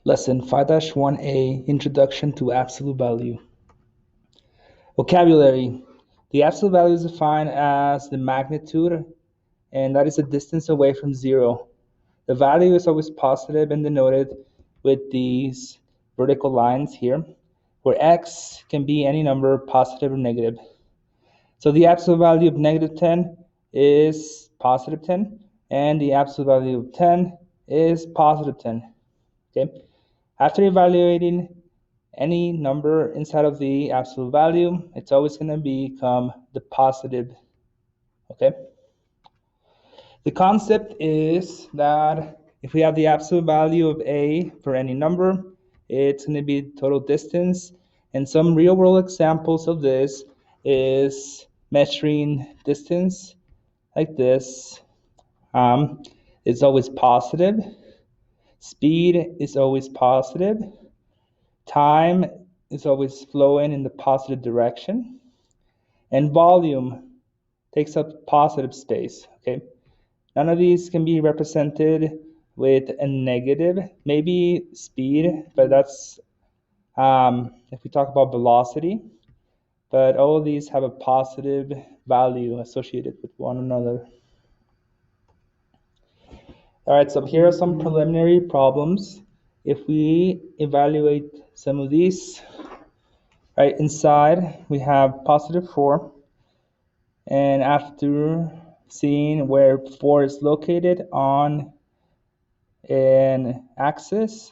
Lesson 5-1A Introduction to Absolute Value. Vocabulary. The absolute value is defined as the magnitude, and that is the distance away from zero. The value is always positive and denoted with these vertical lines here, where x can be any number, positive or negative. So the absolute value of negative 10 is positive 10, and the absolute value of 10 is positive 10. Okay. After evaluating any number inside of the absolute value, it's always going to become the positive. Okay. The concept is that if we have the absolute value of a for any number, it's going to be total distance. And some real world examples of this is measuring distance like this. It's always positive. Speed is always positive. Time is always flowing in the positive direction. And volume takes up positive space. Okay. None of these can be represented with a negative. Maybe speed, but that's if we talk about velocity. But all of these have a positive value associated with one another. All right, so here are some preliminary problems. If we evaluate some of these, right, inside we have positive 4. And after seeing where 4 is located on an axis,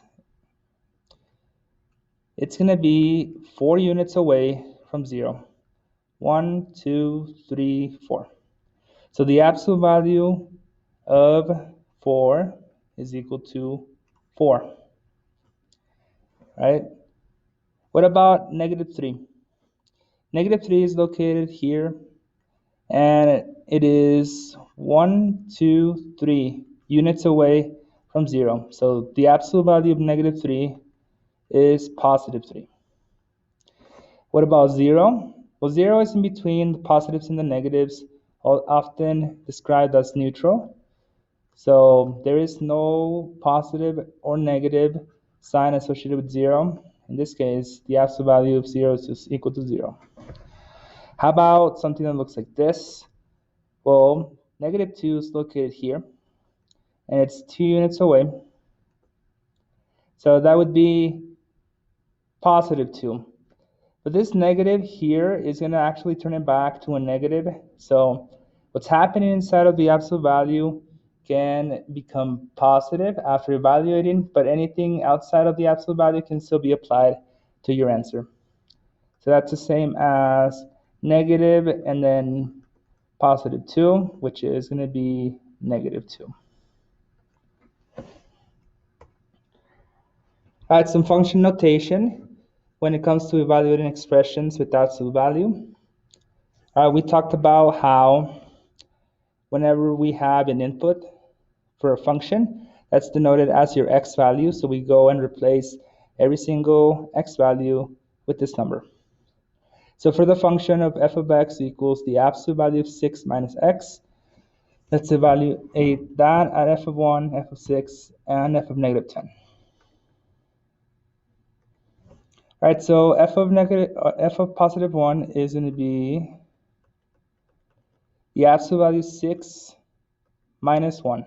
it's going to be 4 units away from 0. 1, 2, 3, 4. So the absolute value of 4 is equal to 4. Right? What about negative 3? Negative 3 is located here, and it is 1, 2, 3 units away from 0. So the absolute value of negative 3 is positive 3. What about 0? Well, 0 is in between the positives and the negatives, often described as neutral. So there is no positive or negative sign associated with 0. In this case, the absolute value of 0 is just equal to 0. How about something that looks like this? Well, negative 2 is located here, and it's 2 units away. So that would be positive 2. But this negative here is going to actually turn it back to a negative. So what's happening inside of the absolute value can become positive after evaluating, but anything outside of the absolute value can still be applied to your answer. So that's the same as negative and then positive 2, which is going to be negative 2. All right, some function notation when it comes to evaluating expressions with absolute value. We talked about how whenever we have an input for a function, that's denoted as your x value. So we go and replace every single x value with this number. So for the function of f of x equals the absolute value of 6 minus x, let's evaluate that at f of 1, f of 6, and f of negative 10. All right, so f of positive 1 is going to be the absolute value 6 minus 1.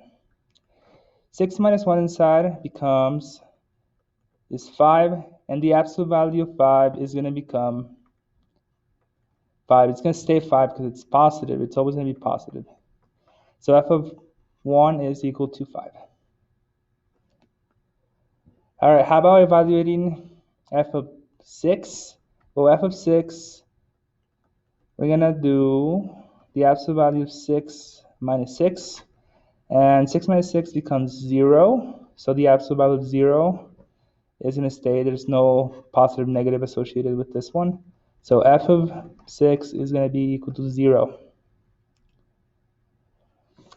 6 minus 1 inside becomes is 5, and the absolute value of 5 is going to become 5. It's going to stay 5 because it's positive. It's always going to be positive. So f of 1 is equal to 5. All right, how about evaluating f of 6? Well, f of 6, we're going to do the absolute value of 6 minus 6. And 6 minus 6 becomes 0. So the absolute value of 0 is going to stay. There's no positive negative associated with this one. So f of 6 is going to be equal to 0.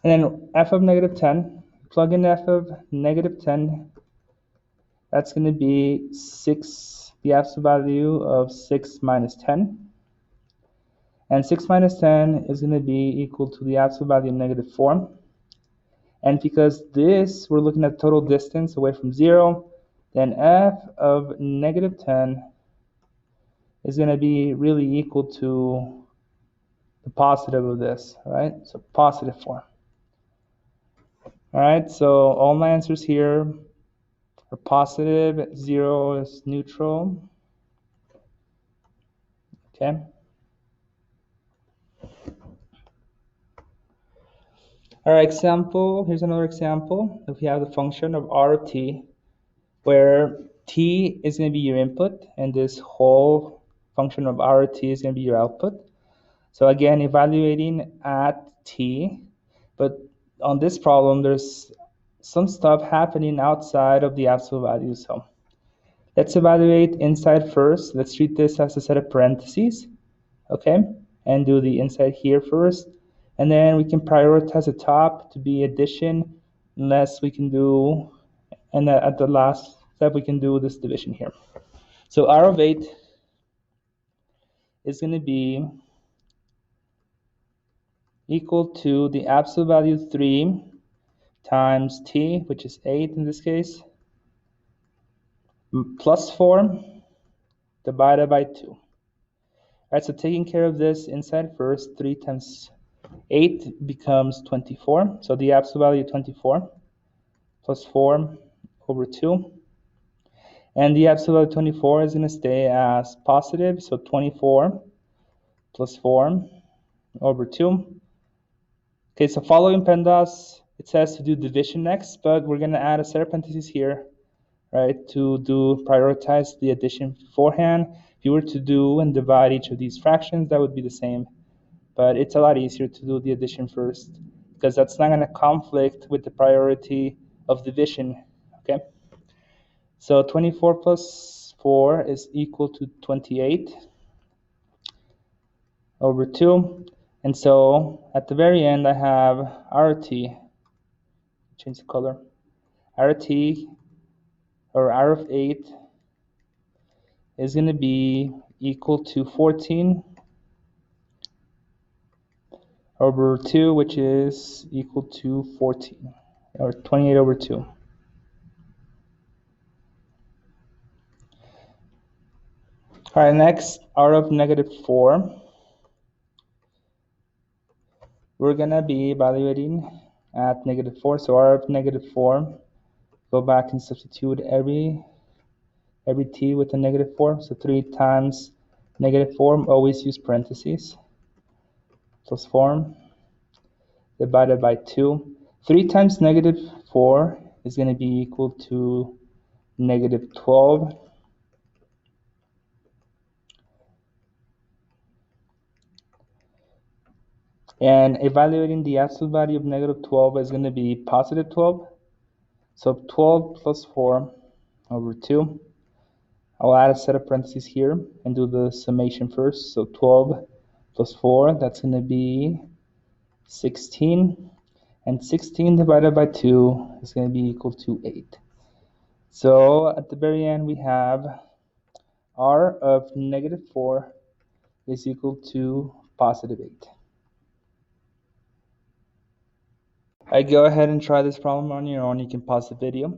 And then f of negative 10, plug in f of negative 10. That's going to be 6, the absolute value of 6 minus 10. And 6 minus 10 is going to be equal to the absolute value of negative 4. And because this, we're looking at total distance away from 0, then f of negative 10 is going to be really equal to the positive of this, right? So positive form. All right, so all my answers here are positive, 0 is neutral. Okay. All right, example, here's another example. If we have the function of r of t, where t is going to be your input, and this whole function of r of t is going to be your output. So again, evaluating at t, but on this problem, there's some stuff happening outside of the absolute value. So let's evaluate inside first. Let's treat this as a set of parentheses, okay? And do the inside here first. And then we can prioritize the top to be addition, unless we can do, and at the last step, we can do this division here. So r of 8 is going to be equal to the absolute value 3 times t, which is 8 in this case, plus 4 divided by 2. All right, so taking care of this inside first, 3 times 8 becomes 24. So the absolute value 24 plus 4 over 2. And the absolute value 24 is going to stay as positive. So 24 plus 4 over 2. Okay, so following PEMDAS, it says to do division next, but we're going to add a set of parentheses here, right, to prioritize the addition beforehand. If you were to do and divide each of these fractions, that would be the same. But it's a lot easier to do the addition first, because that's not going to conflict with the priority of division, okay? So 24 plus 4 is equal to 28 over 2. And so at the very end, I have RT, change the color, RT, or R of 8, is going to be equal to 14 over 2, which is equal to 14, or 28 over 2. All right, next, R of negative 4. We're going to be evaluating at negative 4. So R of negative 4, go back and substitute every t with a negative 4. So 3 times negative 4, always use parentheses, plus 4 divided by 2. 3 times negative 4 is going to be equal to negative 12. And evaluating the absolute value of negative 12 is going to be positive 12. So 12 plus 4 over 2. I'll add a set of parentheses here and do the summation first. So 12 plus 4, that's going to be 16. And 16 divided by 2 is going to be equal to 8. So at the very end, we have R of negative 4 is equal to positive 8. I go ahead and try this problem on your own. You can pause the video.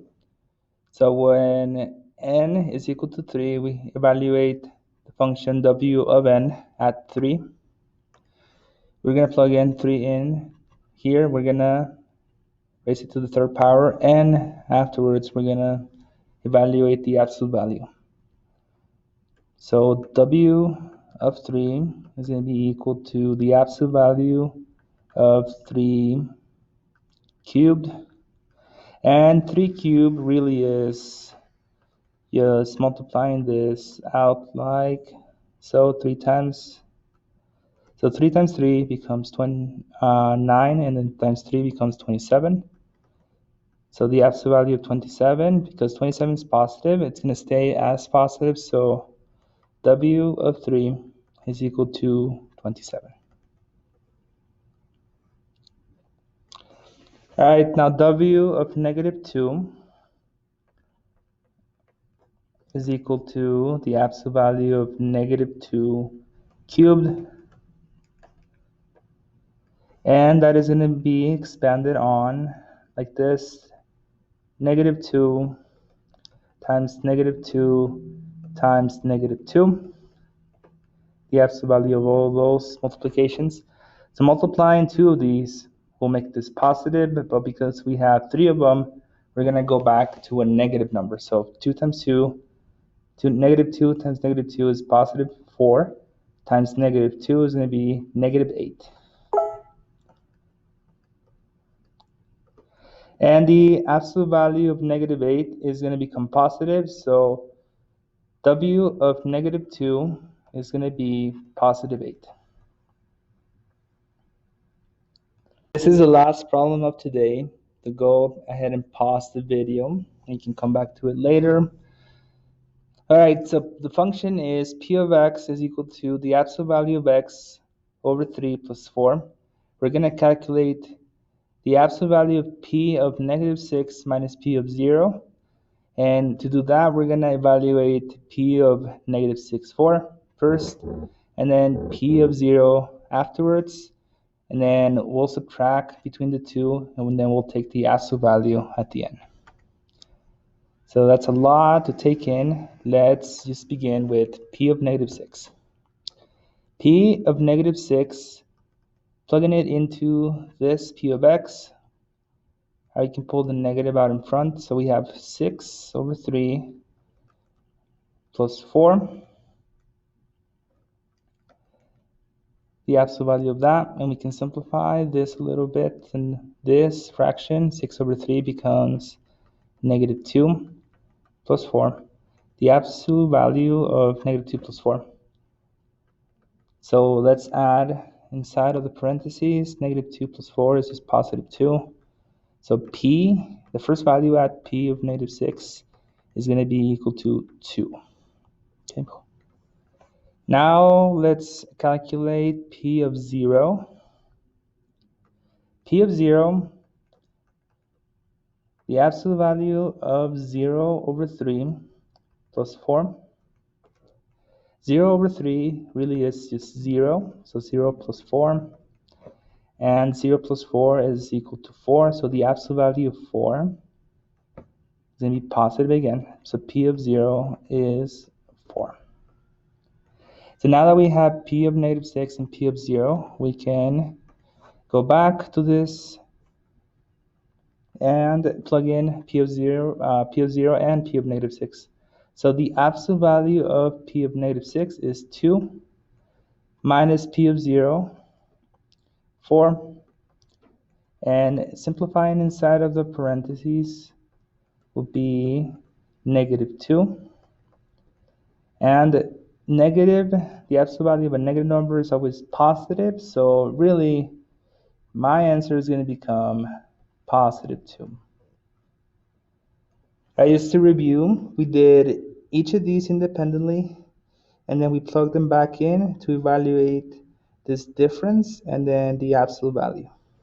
So when n is equal to 3, we evaluate the function w of n at 3. We're going to plug in 3 in here. We're going to raise it to the third power, and afterwards we're going to evaluate the absolute value. So w of 3 is going to be equal to the absolute value of 3 cubed. And 3 cubed really is just multiplying this out like so. 3 times 3 becomes 9, and then times 3 becomes 27. So the absolute value of 27, because 27 is positive, it's going to stay as positive. So w of 3 is equal to 27. All right, now w of negative 2 is equal to the absolute value of negative 2 cubed. And that is going to be expanded on like this. Negative 2 times negative 2 times negative 2. The absolute value of all those multiplications. So multiplying 2 of these will make this positive, but because we have 3 of them, we're going to go back to a negative number. So 2 times 2, negative 2 times negative 2 is positive 4, times negative 2 is going to be negative 8. And the absolute value of negative 8 is going to become positive, so W of negative 2 is going to be positive 8. This is the last problem of today. To go ahead and pause the video, and you can come back to it later. All right, so the function is p of x is equal to the absolute value of x over 3 plus 4. We're going to calculate the absolute value of p of negative 6 minus p of 0. And to do that, we're going to evaluate p of negative 6, 4 first, and then p of 0 afterwards. And then we'll subtract between the two, and then we'll take the absolute value at the end. So that's a lot to take in. Let's just begin with p of negative 6. P of negative 6, plugging it into this p of x, I can pull the negative out in front. So we have 6 over 3 plus 4. The absolute value of that, and we can simplify this a little bit, and this fraction, 6 over 3, becomes negative 2 plus 4. The absolute value of negative 2 plus 4. So let's add inside of the parentheses, negative 2 plus 4 is just positive 2. So p, the first value at p of negative 6 is going to be equal to 2. Okay. Now let's calculate p of 0. P of 0, the absolute value of 0 over 3 plus 4. 0 over 3 really is just 0, so 0 plus 4. And 0 plus 4 is equal to 4, so the absolute value of 4 is going to be positive again. So p of 0 is 4. So now that we have p of negative 6 and p of 0, we can go back to this and plug in p of 0 and p of negative 6. So the absolute value of p of negative 6 is 2 minus p of 0, 4. And simplifying inside of the parentheses will be negative 2. And negative, the absolute value of a negative number is always positive, so really my answer is going to become positive 2. Right, just to review, we did each of these independently, and then we plugged them back in to evaluate this difference and then the absolute value.